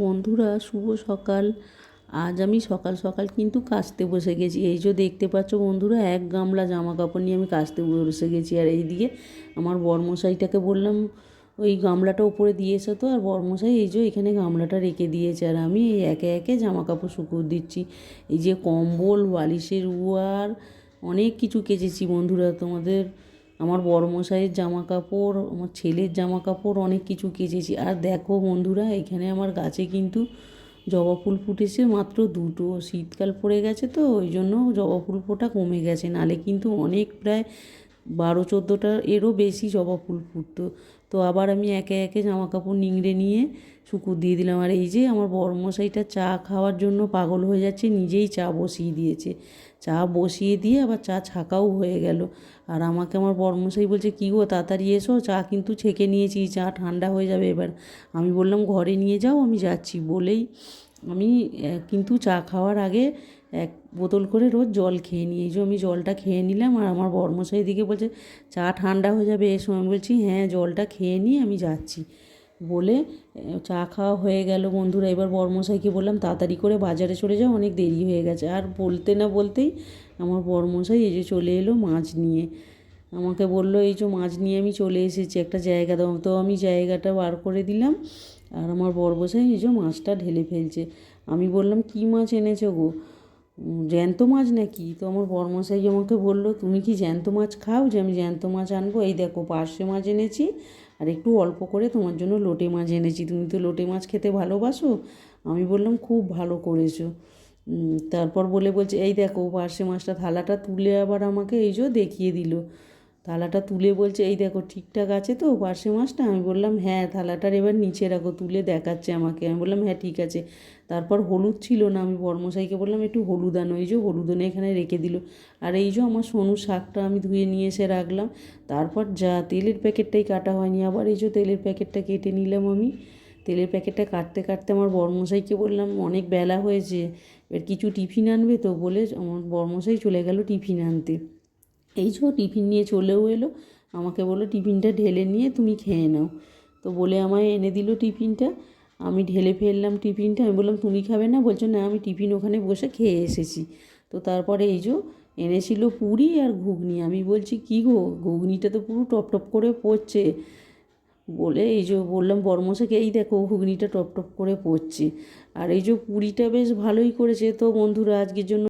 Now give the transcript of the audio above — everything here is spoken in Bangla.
বন্ধুরা, শুভ সকাল। আজ আমি সকাল সকাল কিন্তু কাচতে বসে গেছি। এই যে দেখতে পাচ্ছ বন্ধুরা, এক গামলা জামা কাপড় নিয়ে আমি কাচতে বসে গেছি। আর এইদিকে আমার বরমশাইটাকে বললাম ওই গামলাটা উপরে দিয়ে এসো তো। আর বরমশাই এই যে এখানে গামলাটা রেখে দিয়েছে, আর আমি একে একে জামা কাপড় শুকিয়ে দিচ্ছি। এই যে কম্বল, বালিশের ওয়ার, অনেক কিছু কেচেছি বন্ধুরা। আমার বড়মশাইয়ের জামা কাপড়, আমার ছেলের জামা কাপড়, অনেক কিছু কেচেছি। আর দেখো বন্ধুরা, এখানে আমার গাছে কিন্তু জবা ফুল ফুটেছে মাত্র দুটো। শীতকাল পড়ে গেছে তো ওই জন্য জবা ফুল ফোটা কমে গেছে, নালে কিন্তু অনেক প্রায় 12-14টা এরও বেশি জবা ফুল ফুটতো। তো আবার আমি একে একে জামা কাপড় নিংড়ে নিয়ে শুকুর দিয়ে দিলাম। আর এই যে আমার বড়মশাইটা চা খাওয়ার জন্য পাগল হয়ে যাচ্ছে, নিজেই চা বসিয়ে দিয়েছে। চা বসিয়ে দিয়ে আবার চা ছাকাও হয়ে গেল। আর আমাকে আমার বড়মশাই বলছে, কী গো তাড়াতাড়ি এসো, চা কিন্তু ছেঁকে নিয়েছি, চা ঠান্ডা হয়ে যাবে এবার। আমি বললাম ঘরে নিয়ে যাও, আমি যাচ্ছি বলেই আমি কিন্তু চা খাওয়ার আগে 1 বোতল করে রোজ জল খেয়ে নিই। এই যে আমি জলটা খেয়ে নিলাম। আর আমার বড়মশাই এদিকে বলছে চা ঠান্ডা হয়ে যাবে এসো। আমি বলছি হ্যাঁ, জলটা খেয়ে নিই, আমি যাচ্ছি বলে চা খাওয়া হয়ে গেল বন্ধুরা। এবার বড়মশাইকে বললাম তাড়াতাড়ি করে বাজারে চলে যাও, অনেক দেরি হয়ে গেছে। আর বলতে না বলতেই আমার বড়মশাই এই যে চলে এলো মাছ নিয়ে। আমাকে বললো এই যে মাছ নিয়ে আমি চলে এসেছি, একটা জায়গা দাও। তো আমি জায়গাটা বার করে দিলাম। আর আমার বড়মশাই এই যে মাছটা ঢেলে ফেলছে। আমি বললাম কী মাছ এনেছো গো, জ্যান্ত মাছ নাকি? তো আমার বড়মশাই আমাকে বললো তুমি কি জ্যান্ত মাছ খাও, যে আমি জ্যান্ত মাছ আনবো? এই দেখো পার্শে মাছ এনেছি, আর একটু অল্প করে তোমার জন্য লোটে মাছ এনেছি। তুমি তো লোটে মাছ খেতে ভালোবাসো। আমি বললাম খুব ভালো করেছো। তারপর বলছে এই দেখো পার্শে মাছটা। থালাটা তুলে আবার আমাকে এই যে দেখিয়ে দিল। থালাটা তুলে বলছে এই দেখো ঠিকঠাক আছে তো পার্শে মাছটা? আমি বললাম হ্যাঁ। থালাটার এবার নিচে রাখো, তুলে দেখাচ্ছে আমাকে। আমি বললাম হ্যাঁ ঠিক আছে। তারপর হলুদ ছিল না, আমি বড়মশাইকে বললাম একটু হলুদ আনো। এই যে হলুদ এনে এখানে রেখে দিল। আর এই যে আমার সোনু শাকটা আমি ধুয়ে নিয়ে এসে রাখলাম। তারপর যা তেলের প্যাকেটটাই কাটা হয়নি, আবার এই যে তেলের প্যাকেটটা কেটে নিলাম আমি। তেলের প্যাকেটটা কাটতে কাটতে আমার বড়মশাইকে বললাম অনেক বেলা হয়েছে, এবার কিছু টিফিন আনবে তো? বলে আমার বড়মশাই চলে গেল টিফিন আনতে। এই যে টিফিন নিয়ে চলেও এলো। আমাকে বললো টিফিনটা ঢেলে নিয়ে তুমি খেয়ে নাও। তো বলে আমায় এনে দিল টিফিনটা। আমি ঢেলে ফেললাম টিফিনটা। আমি বললাম তুমি খাবে না? বলছো না, আমি টিফিন ওখানে বসে খেয়ে এসেছি। তো তারপরে এই যে এনেছিল পুরি আর ঘুগনি। আমি বলছি কী গো, ঘুগনিটা তো পুরো টপ টপ করে পড়ছে। বলে এই যে বললাম বড়মশাইকে এই দেখো ঘুগনিটা টপ টপ করে পড়ছে। আর এই যে পুরিটা বেশ ভালোই করেছে। তো বন্ধুরা, আজকের জন্য